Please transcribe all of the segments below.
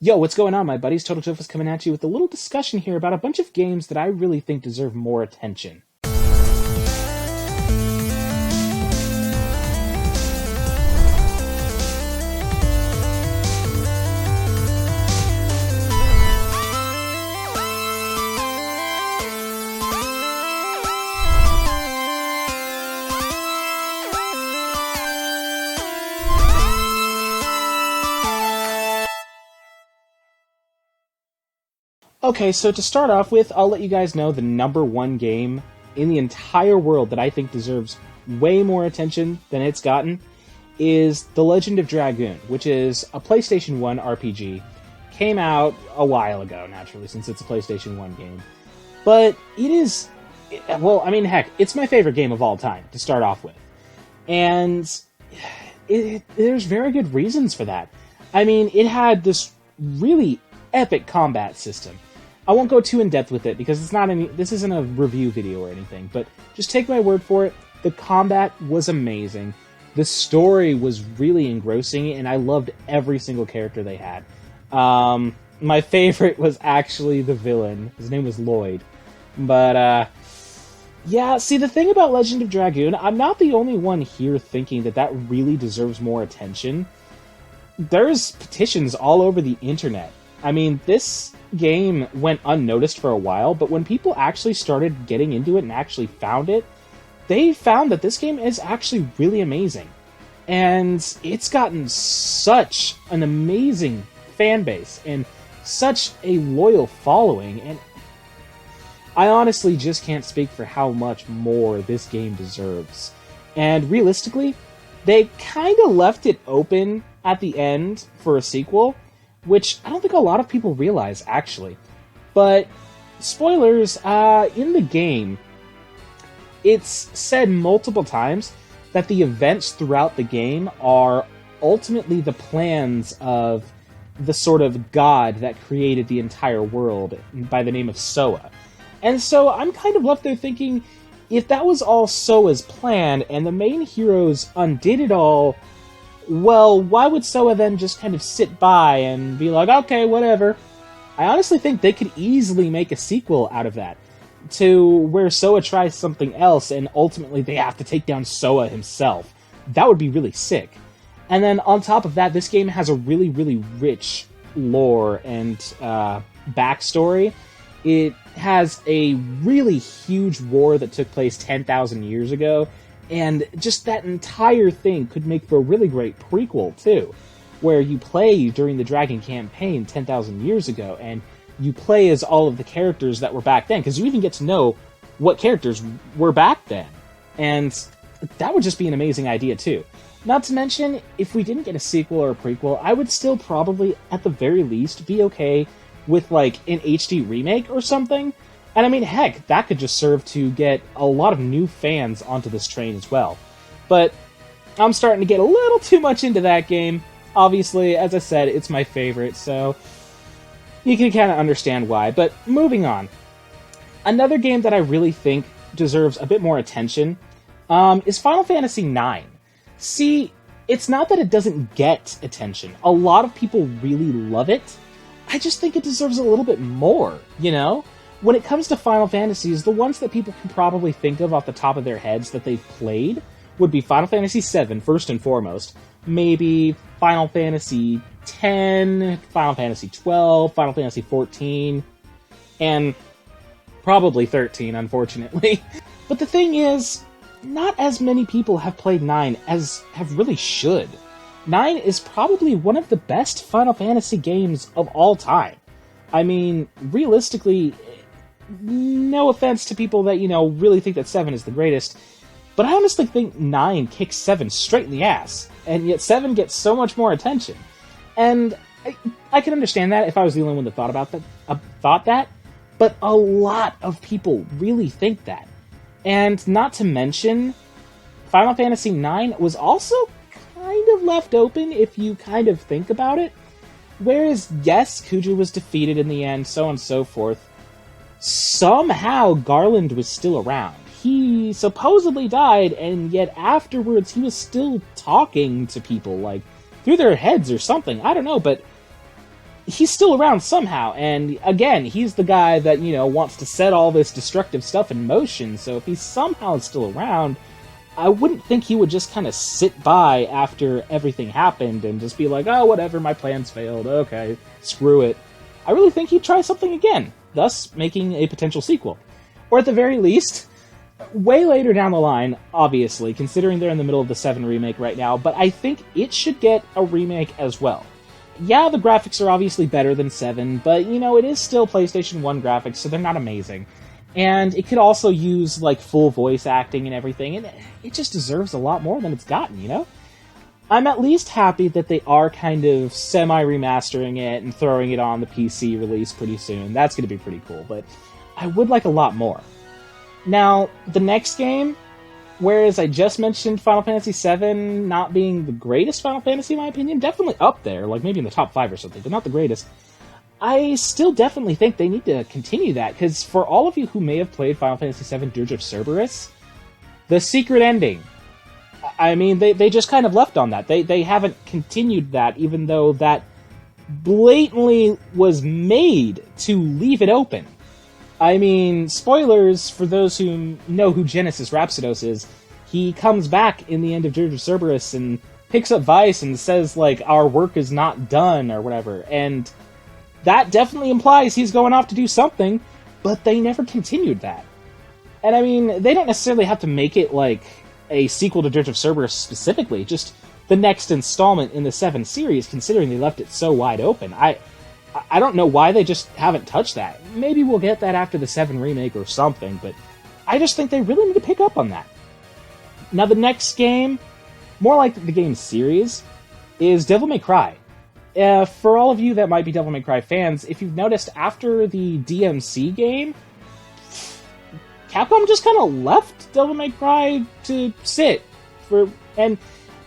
Yo, what's going on, my buddies? TotalJophes coming at you with a little discussion here about a bunch of games that I really think deserve more attention. Okay, so to start off with, I'll let you guys know the number one game in the entire world that I think deserves way more attention than it's gotten is The Legend of Dragoon, which is a PlayStation 1 RPG. Came out a while ago, naturally, since it's a PlayStation 1 game. But it is, well, I mean, heck, it's my favorite game of all time, to start off with. And there's very good reasons for that. I mean, it had this really epic combat system. I won't go too in-depth with it, because this isn't a review video or anything, but just take my word for it, the combat was amazing, the story was really engrossing, and I loved every single character they had. My favorite was actually the villain. His name was Lloyd. But, yeah, see, the thing about Legend of Dragoon, I'm not the only one here thinking that that really deserves more attention. There's petitions all over the internet. I mean, this game went unnoticed for a while, but when people actually started getting into it and actually found it, they found that this game is actually really amazing. And it's gotten such an amazing fan base and such a loyal following, and I honestly just can't speak for how much more this game deserves. And realistically, they kind of left it open at the end for a sequel, which I don't think a lot of people realize, actually. But, spoilers, in the game, it's said multiple times that the events throughout the game are ultimately the plans of the sort of god that created the entire world by the name of Soa. And so I'm kind of left there thinking, if that was all Soa's plan and the main heroes undid it all, well, why would Soa then just kind of sit by and be like, okay, whatever? I honestly think they could easily make a sequel out of that, to where Soa tries something else and ultimately they have to take down Soa himself. That would be really sick. And then on top of that, this game has a really, really rich lore and backstory. It has a really huge war that took place 10,000 years ago, and just that entire thing could make for a really great prequel, too, where you play during the Dragon campaign 10,000 years ago, and you play as all of the characters that were back then, because you even get to know what characters were back then. And that would just be an amazing idea, too. Not to mention, if we didn't get a sequel or a prequel, I would still probably, at the very least, be okay with, like, an HD remake or something. And I mean, heck, that could just serve to get a lot of new fans onto this train as well. But I'm starting to get a little too much into that game. Obviously, as I said, it's my favorite, so you can kind of understand why. But moving on. Another game that I really think deserves a bit more attention is Final Fantasy IX. See, it's not that it doesn't get attention. A lot of people really love it. I just think it deserves a little bit more, you know? When it comes to Final Fantasies, the ones that people can probably think of off the top of their heads that they've played would be Final Fantasy VII, first and foremost. Maybe Final Fantasy X, Final Fantasy XII, Final Fantasy XIV, and probably 13, unfortunately. But the thing is, not as many people have played 9 as have really should. 9 is probably one of the best Final Fantasy games of all time. I mean, realistically, no offense to people that, really think that 7 is the greatest, but I honestly think 9 kicks 7 straight in the ass, and yet 7 gets so much more attention. And I can understand that if I was the only one that thought that, but a lot of people really think that. And not to mention, Final Fantasy IX was also kind of left open if you kind of think about it. Whereas, yes, Kuja was defeated in the end, so on and so forth, somehow Garland was still around. He supposedly died, and yet afterwards he was still talking to people, like, through their heads or something. I don't know, but he's still around somehow, and again, he's the guy that, wants to set all this destructive stuff in motion, so if he's somehow still around, I wouldn't think he would just kind of sit by after everything happened and just be like, oh, whatever, my plans failed, okay, screw it. I really think he'd try something again, thus making a potential sequel. Or at the very least, way later down the line, obviously, considering they're in the middle of the 7 remake right now, but I think it should get a remake as well. Yeah, the graphics are obviously better than 7, but, it is still PlayStation 1 graphics, so they're not amazing. And it could also use, full voice acting and everything, and it just deserves a lot more than it's gotten, I'm at least happy that they are kind of semi-remastering it and throwing it on the PC release pretty soon. That's going to be pretty cool, but I would like a lot more. Now, the next game, whereas I just mentioned Final Fantasy VII not being the greatest Final Fantasy in my opinion, definitely up there, maybe in the top 5 or something, but not the greatest, I still definitely think they need to continue that, because for all of you who may have played Final Fantasy VII Dirge of Cerberus, the secret ending, I mean, they just kind of left on that. They haven't continued that, even though that blatantly was made to leave it open. I mean, spoilers for those who know who Genesis Rhapsodos is, he comes back in the end of Dirge of Cerberus and picks up Vice and says, our work is not done, or whatever, and that definitely implies he's going off to do something, but they never continued that. And I mean, they don't necessarily have to make it, a sequel to Dirge of Cerberus specifically, just the next installment in the 7 series, considering they left it so wide open. I don't know why they just haven't touched that. Maybe we'll get that after the 7 remake or something, but I just think they really need to pick up on that. Now the next game, more like the game series, is Devil May Cry. For all of you that might be Devil May Cry fans, if you've noticed, after the DMC game, Capcom just kind of left Devil May Cry to sit. And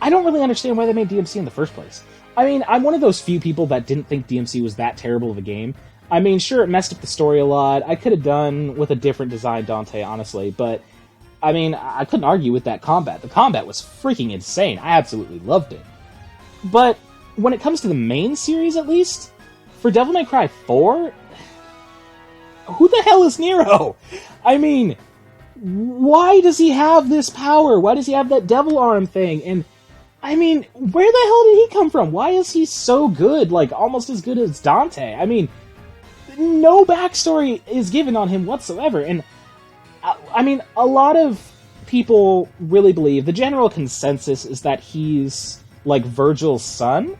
I don't really understand why they made DMC in the first place. I mean, I'm one of those few people that didn't think DMC was that terrible of a game. I mean, sure, it messed up the story a lot. I could have done with a different design Dante, honestly, but I mean, I couldn't argue with that combat. The combat was freaking insane. I absolutely loved it. But when it comes to the main series, at least, for Devil May Cry 4, who the hell is Nero? I mean, why does he have this power? Why does he have that devil arm thing? And, I mean, where the hell did he come from? Why is he so good, almost as good as Dante? I mean, no backstory is given on him whatsoever. And, I mean, a lot of people really believe, the general consensus is that he's, Virgil's son.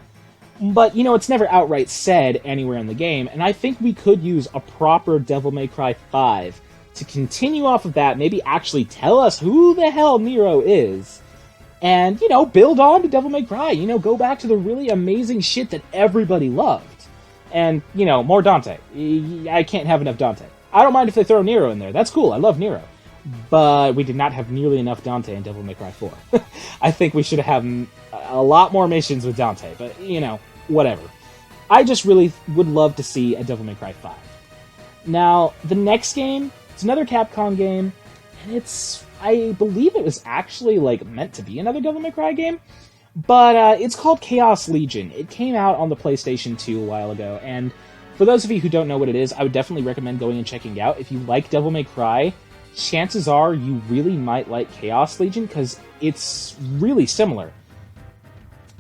But, it's never outright said anywhere in the game, and I think we could use a proper Devil May Cry 5 to continue off of that, maybe actually tell us who the hell Nero is, and, build on to Devil May Cry, go back to the really amazing shit that everybody loved. And, more Dante. I can't have enough Dante. I don't mind if they throw Nero in there, that's cool, I love Nero. But we did not have nearly enough Dante in Devil May Cry 4. I think we should have had a lot more missions with Dante, but, whatever. I just really would love to see a Devil May Cry 5. Now, the next game, it's another Capcom game, and I believe it was actually, meant to be another Devil May Cry game, but it's called Chaos Legion. It came out on the PlayStation 2 a while ago, and for those of you who don't know what it is, I would definitely recommend going and checking it out. If you like Devil May Cry, chances are you really might like Chaos Legion, because it's really similar.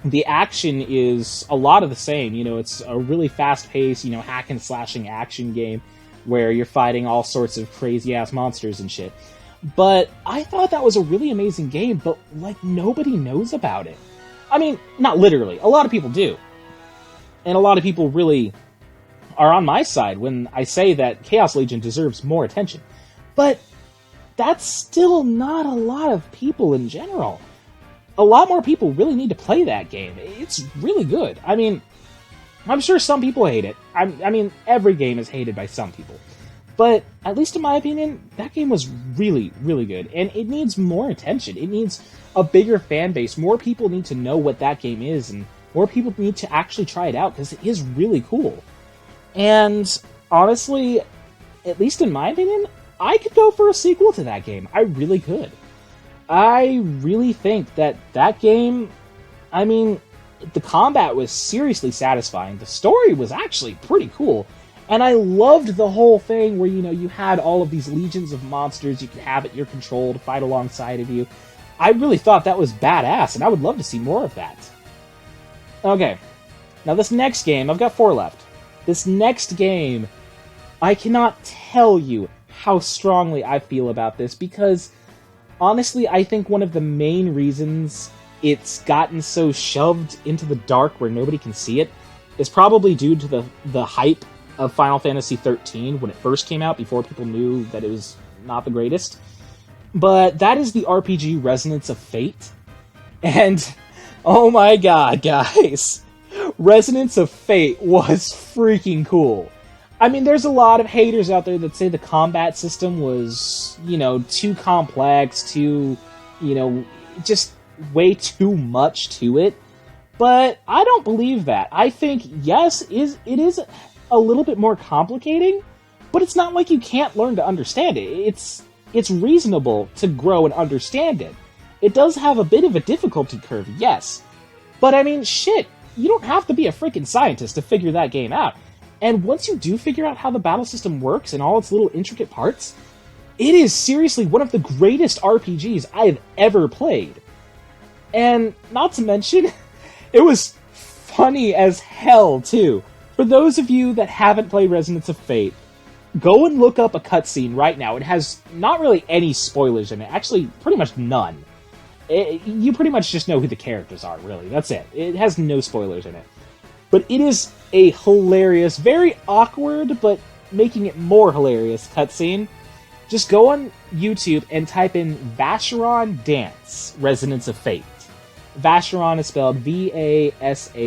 The action is a lot of the same, it's a really fast-paced, hack and slashing action game where you're fighting all sorts of crazy-ass monsters and shit. But I thought that was a really amazing game, but, nobody knows about it. I mean, not literally. A lot of people do. And a lot of people really are on my side when I say that Chaos Legion deserves more attention. But that's still not a lot of people in general. A lot more people really need to play that game. It's really good. I mean, I'm sure some people hate it. I mean, every game is hated by some people. But, at least in my opinion, that game was really, really good. And it needs more attention. It needs a bigger fan base. More people need to know what that game is. And more people need to actually try it out, because it is really cool. And, honestly, at least in my opinion, I could go for a sequel to that game. I really could. I really think that game, I mean, the combat was seriously satisfying. The story was actually pretty cool. And I loved the whole thing where, you had all of these legions of monsters you could have at your control to fight alongside of you. I really thought that was badass, and I would love to see more of that. Okay, now this next game, I've got 4 left. This next game, I cannot tell you how strongly I feel about this, because honestly, I think one of the main reasons it's gotten so shoved into the dark where nobody can see it is probably due to the hype of Final Fantasy XIII when it first came out, before people knew that it was not the greatest. But that is the RPG Resonance of Fate. And, oh my god, guys. Resonance of Fate was freaking cool. I mean, there's a lot of haters out there that say the combat system was, too complex, too, just way too much to it. But I don't believe that. I think, yes, it is a little bit more complicating, but it's not like you can't learn to understand it. It's reasonable to grow and understand it. It does have a bit of a difficulty curve, yes. But I mean, shit, you don't have to be a freaking scientist to figure that game out. And once you do figure out how the battle system works and all its little intricate parts, it is seriously one of the greatest RPGs I have ever played. And not to mention, it was funny as hell, too. For those of you that haven't played Resonance of Fate, go and look up a cutscene right now. It has not really any spoilers in it. Actually, pretty much none. You pretty much just know who the characters are, really. That's it. It has no spoilers in it. But it is a hilarious, very awkward, but making it more hilarious cutscene. Just go on YouTube and type in Vacheron Dance, Resonance of Fate. Vacheron is spelled Vashhyron.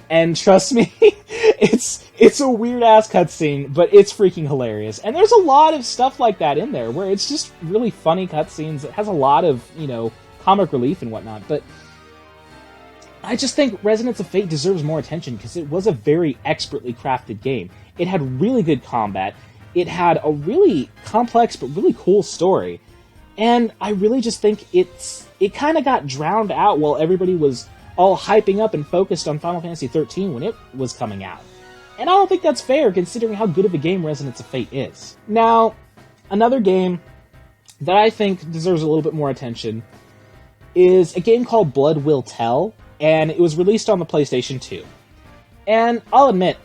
And trust me, it's a weird-ass cutscene, but it's freaking hilarious. And there's a lot of stuff like that in there, where it's just really funny cutscenes. It has a lot of, comic relief and whatnot, but I just think Resonance of Fate deserves more attention, because it was a very expertly crafted game. It had really good combat, it had a really complex but really cool story, and I really just think it kind of got drowned out while everybody was all hyping up and focused on Final Fantasy XIII when it was coming out. And I don't think that's fair, considering how good of a game Resonance of Fate is. Now, another game that I think deserves a little bit more attention is a game called Blood Will Tell, and it was released on the PlayStation 2. And I'll admit,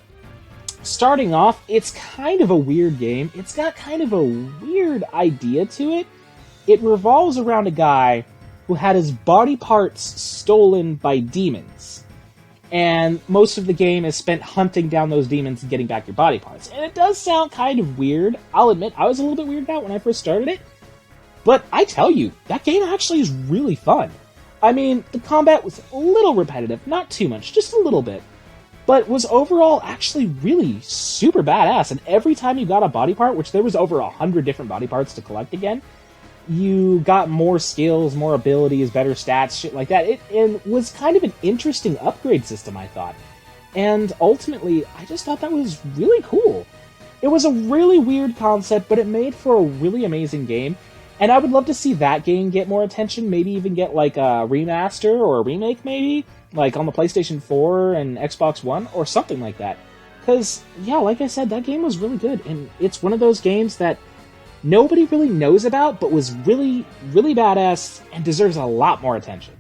starting off, it's kind of a weird game. It's got kind of a weird idea to it. It revolves around a guy who had his body parts stolen by demons. And most of the game is spent hunting down those demons and getting back your body parts. And it does sound kind of weird. I'll admit, I was a little bit weirded out when I first started it. But I tell you, that game actually is really fun. I mean, the combat was a little repetitive, not too much, just a little bit. But was overall actually really super badass. And every time you got a body part, which there was over 100 different body parts to collect again, you got more skills, more abilities, better stats, shit like that. It was kind of an interesting upgrade system, I thought. And ultimately, I just thought that was really cool. It was a really weird concept, but it made for a really amazing game. And I would love to see that game get more attention, maybe even get like a remaster or a remake, maybe, like on the PlayStation 4 and Xbox One, or something like that. Because, yeah, like I said, that game was really good, and it's one of those games that nobody really knows about, but was really, really badass and deserves a lot more attention.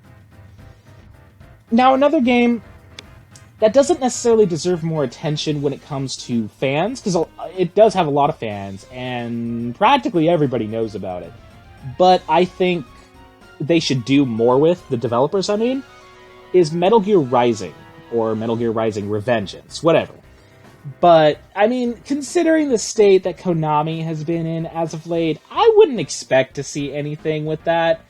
Now, another game that doesn't necessarily deserve more attention when it comes to fans, because it does have a lot of fans, and practically everybody knows about it. But I think they should do more with, the developers I mean, is Metal Gear Rising, or Metal Gear Rising Revengeance, whatever. But, I mean, considering the state that Konami has been in as of late, I wouldn't expect to see anything with that.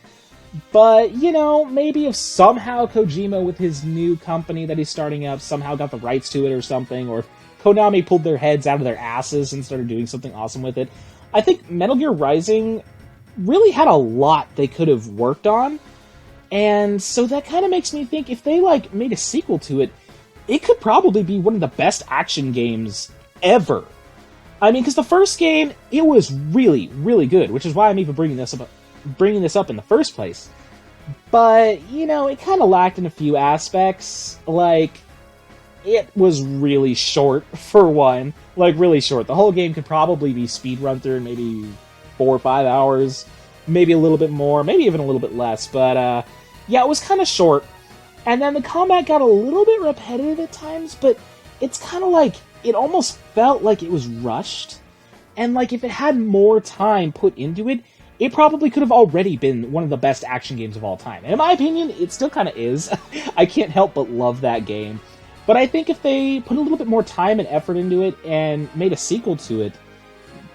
But, maybe if somehow Kojima with his new company that he's starting up somehow got the rights to it or something, or if Konami pulled their heads out of their asses and started doing something awesome with it, I think Metal Gear Rising really had a lot they could have worked on. And so that kind of makes me think if they, made a sequel to it, it could probably be one of the best action games ever. I mean, because the first game, it was really, really good, which is why I'm even bringing this up in the first place. but, you know, it kind of lacked in a few aspects. Like, it was really short, for one. Like, really short. The whole game could probably be speedrun through in maybe 4 or 5 hours. Maybe a little bit more, maybe even a little bit less. But, yeah, it was kind of short. And then the combat got a little bit repetitive at times, but it's kind of like, it almost felt like it was rushed. And, like, if it had more time put into it, it probably could have already been one of the best action games of all time. And in my opinion, it still kind of is. I can't help but love that game. But I think if they put a little bit more time and effort into it and made a sequel to it,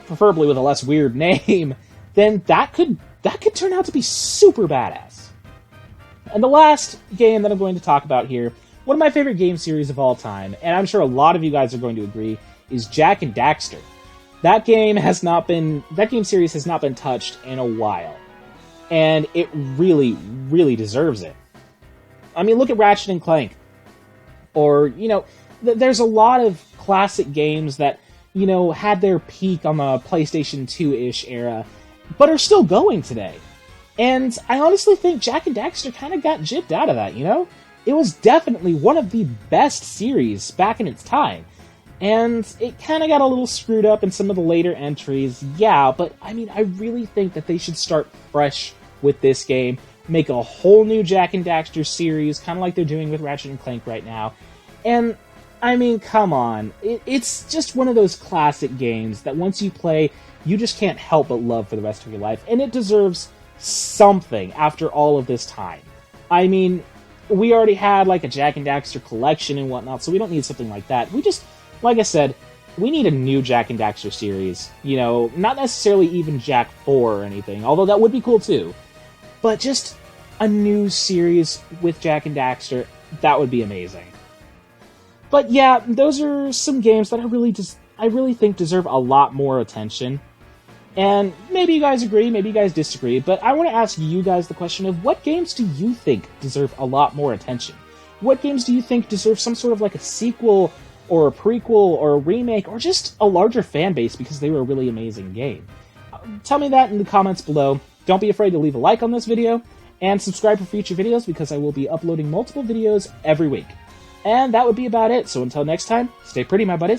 preferably with a less weird name, then that could turn out to be super badass. And the last game that I'm going to talk about here, one of my favorite game series of all time, and I'm sure a lot of you guys are going to agree, is Jak and Daxter. That game series has not been touched in a while. And it really, really deserves it. I mean, look at Ratchet and Clank. Or, you know, there's a lot of classic games that, you know, had their peak on the PlayStation 2-ish era, but are still going today. And I honestly think Jak and Daxter kind of got gypped out of that, you know? It was definitely one of the best series back in its time. And it kind of got a little screwed up in some of the later entries, yeah, but I mean, I really think that they should start fresh with this game, make a whole new Jak and Daxter series, kind of like they're doing with Ratchet and Clank right now. And, I mean, come on, it's just one of those classic games that once you play, you just can't help but love for the rest of your life, and it deserves something after all of this time. I mean, we already had, like, a Jak and Daxter collection and whatnot, so we don't need something like that. We just, like I said, we need a new Jak and Daxter series. You know, not necessarily even Jak 4 or anything, although that would be cool too. But just a new series with Jak and Daxter, that would be amazing. But yeah, those are some games that I really think deserve a lot more attention. And maybe you guys agree, maybe you guys disagree, but I want to ask you guys the question of what games do you think deserve a lot more attention? What games do you think deserve some sort of like a sequel or a prequel or a remake or just a larger fan base because they were a really amazing game? Tell me that in the comments below. Don't be afraid to leave a like on this video and subscribe for future videos because I will be uploading multiple videos every week. And that would be about it, so until next time, stay pretty, my buddies.